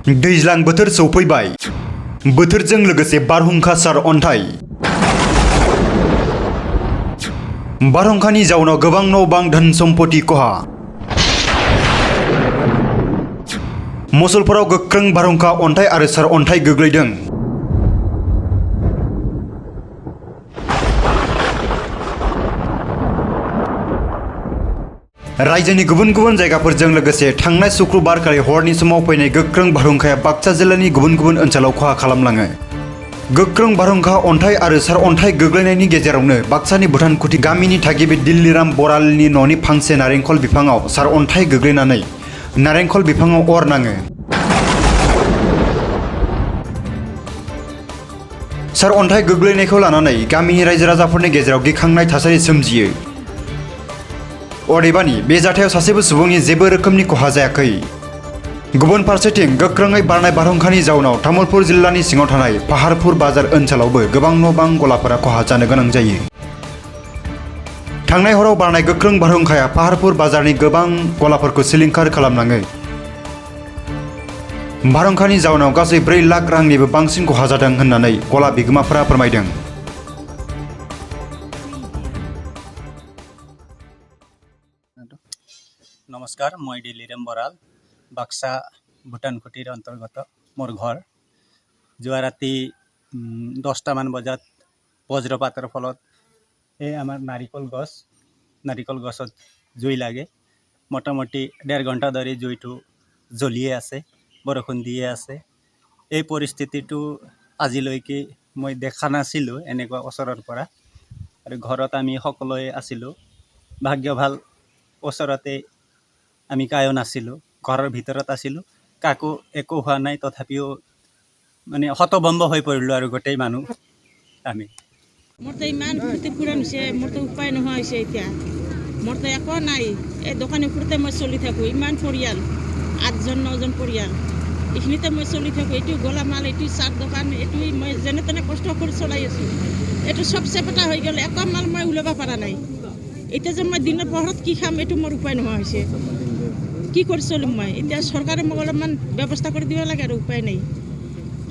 दैज्लां बोथोर सौफैबाय बोथोरजों लोगोसे बारहुंखा सार अन्थाइ बारहुंखानि जाउनाव गोबां न' बां धोन सम्पति खहा मसलपुराव गोख्रों बारहुंखा अन्थाइ आरो सार अन्थाइ गोग्लैदों रायजोनि गुबुन गुबुन जायगाफोरजों लोगोसे थांनाय शुक्रबार खालि हरनि समाव फैनाय गोख्रों बारहुंखाया बाक्सा जिल्लानि गुबुन गुबुन ओनसोलाव खहा खालामलाङो गोख्रों बारहुंखा अन्थाइ आरो सार अन्थाइ गोग्लैनायनि गेजेरावनो बाक्सानि भुटानकुथि गामिनि थागिबि दिल्लीराम बरालनि न'नि फांसे नारेंखल बिफाङाव सार अन्थाइ गोग्लैनानै नारेंखल बिफाङाव अर नाङो सार अन्थाइ गोग्लैनायखौ लानानै गामिनि रायजो राजाफोरनि गेजेराव गिखांनाय थासारि सोमजियो अदेबानि बे जाथायाव सासेबो सुबुंनि जेबो रोखोमनि खहा जायाखै गुबुन फारसेथिं गोख्रोङै बारनाय बारहुंखानि जाउनाव तामुलपुर जिल्लानि सिङाव थानाय पाहारपुर बाजार ओनसोलावबो गोबां न' बां गलाफोरा खहा जानो गोनां जायो थांनाय हराव बारनाय गोख्रों बारहुंखाया पाहारपुर बाजारनि गोबां गलाफोरखौ सिलिंखार खालामलाङो बारहुंखानि जाउनाव गासै 4 लाख रांनिबो बांसिन खहा जादों होननानै गला बिगोमाफोरा फोरमायदों नमस्कार मैं दिल्लीराम बराल बाक्सा भुटानकुटिर अंतर्गत मोर घर जोৱা राति 10টা মান বজাত বজ্ৰপাতৰ ফলত এই আমাৰ নাৰিকল গছত জুই লাগে মোটামুটি 1.5 ঘণ্টা ধৰি জুইটো জ্বলিয়ে আছে বৰষুণ দিয়ে আছে এই পৰিস্থিতিটো আজিলৈকে মই দেখা নাছিলোঁ এনেকুৱা ওচৰৰ পৰা আৰু ঘৰত আমি সকলোৱে আছিলোঁ ভাগ্য ভাল ওচৰতে আমি কায়ো নাছিলোঁ ঘৰৰ ভিতৰত আছিলোঁ কাকো একো হোৱা নাই তথাপিও মানে হতভম্ব হৈ পৰিলোঁ আৰু গোটেই মানুহ আমি মোৰ তো ইমান ক্ষতিপূৰণ হৈছে মোৰ তো উপায় নোহোৱা হৈছে এতিয়া মোৰ তো একো নাই এই দোকানৰ ওপৰতে মই চলি থাকোঁ ইমান পৰিয়াল 8জন 9জন পৰিয়াল এইখিনিতে মই চলি থাকোঁ এইটো গলামাল এইটো চাহ দোকান এইটো মই যেনে তেনে কষ্ট কৰি চলাই আছোঁ এইটো চব চেপেটা হৈ গ'ল একো মাল মই ওলাব পৰা নাই এতিয়া যে মই দিনৰ পোহৰত কি খাম এইটো মোৰ উপায় নোহোৱা হৈছে কি কৰি চলিম মই এতিয়া চৰকাৰে মোক অলপমান ব্যৱস্থা কৰি দিব লাগে আৰু উপায় নাই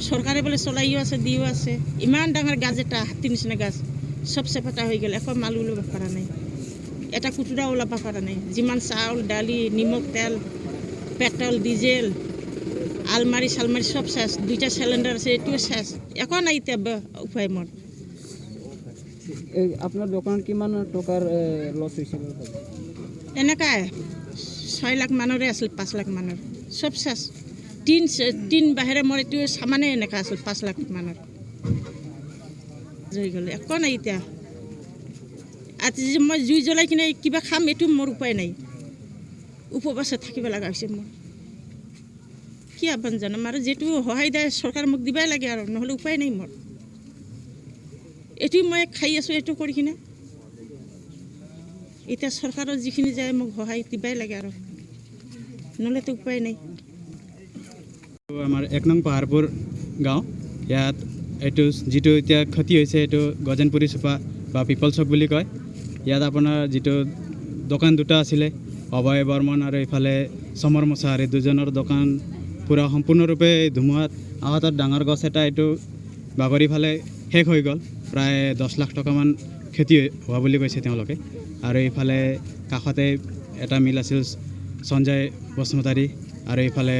চৰকাৰে বোলে চলাইও আছে দিও আছে ইমান ডাঙৰ গাছ এটা হাতী নিচিনা গাছ চব চেপেটা হৈ গ'ল একো মাল ওলাব পৰা নাই এটা কুটুৰা ওলাব পৰা নাই যিমান চাউল দালি নিমখ তেল পেট্ৰল ডিজেল আলমাৰি চালমাৰি চব শেষ 2টা চিলিণ্ডাৰ আছে এইটোও শেষ একো নাই এতিয়া উপায় মোৰ আপনাৰ দোকান কিমান টকাৰ লছ হৈছিল এনেকাই 6 লাখ মানৰে আছিল 5 লাখ মানৰ চব শেষ তিন বাহিৰে মোৰ এইটো সামানে এনেকা আছিল 5 লাখ মানৰ হৈ গ'ল একো নাই এতিয়া আজি মই জুই জ্বলাই কিনে কিবা খাম এইটো মোৰ উপায় নাই উপবাসে থাকিব লগা হৈছে মোৰ কি আপন জানো আৰু যেটো সহায় দিয়ে চৰকাৰ মোক দিবাই লাগে আৰু নহ'লে উপায় নাই মোৰ এইটো মই খাই আছোঁ এইটো কৰি কিনে এতিয়া চৰকাৰৰ যিখিনি যায় মোক সহায় দিবাই লাগে আৰু নহ'লেতো উপায় নাই আমাৰ 1 নং পাহাৰপুৰ গাঁও ইয়াত এইটো যিটো এতিয়া ক্ষতি হৈছে এইটো গজেনপুৰী চুপা বা পিপল চক বুলি কয় ইয়াত আপোনাৰ যিটো দোকান দুটা আছিলে অভয় বৰ্মন আৰু ইফালে চমৰ মছাহাৰী দুজনৰ দোকান পুৰা সম্পূৰ্ণৰূপে ধুমুহাত আহত ডাঙৰ গছ এটা এইটো বাগৰি ফালে শেষ হৈ গ'ল প্ৰায় 10 লাখ টকামান ক্ষতি হোৱা বুলি কৈছে তেওঁলোকে আৰু ইফালে কাষতে এটা মিল আছিল সঞ্জয় বসুমতাৰী আৰু ইফালে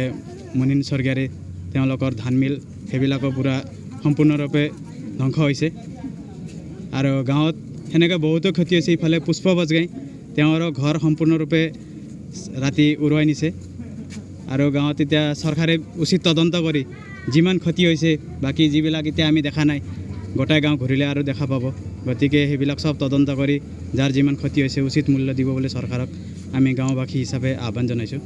মুনিন স্বৰ্গীয়াৰী তেওঁলোকৰ ধান মিল সেইবিলাকো পুৰা সম্পূৰ্ণৰূপে ধ্বংস হৈছে আৰু গাঁৱত সেনেকৈ বহুতো ক্ষতি হৈছে ইফালে পুষ্প বজগাই তেওঁৰ ঘৰ সম্পূৰ্ণৰূপে ৰাতি উৰুৱাই নিছে আৰু গাঁৱত এতিয়া চৰকাৰে উচিত তদন্ত কৰি যিমান ক্ষতি হৈছে বাকী যিবিলাক এতিয়া আমি দেখা নাই গোটাই গাঁও ঘূৰিলে আৰু দেখা পাব গতিকে সেইবিলাক সব তদন্ত কৰি যাৰ যিমান ক্ষতি হৈছে উচিত মূল্য দিব বুলি চৰকাৰক আমি গাঁওবাসী হিচাপে আহ্বান জনাইছোঁ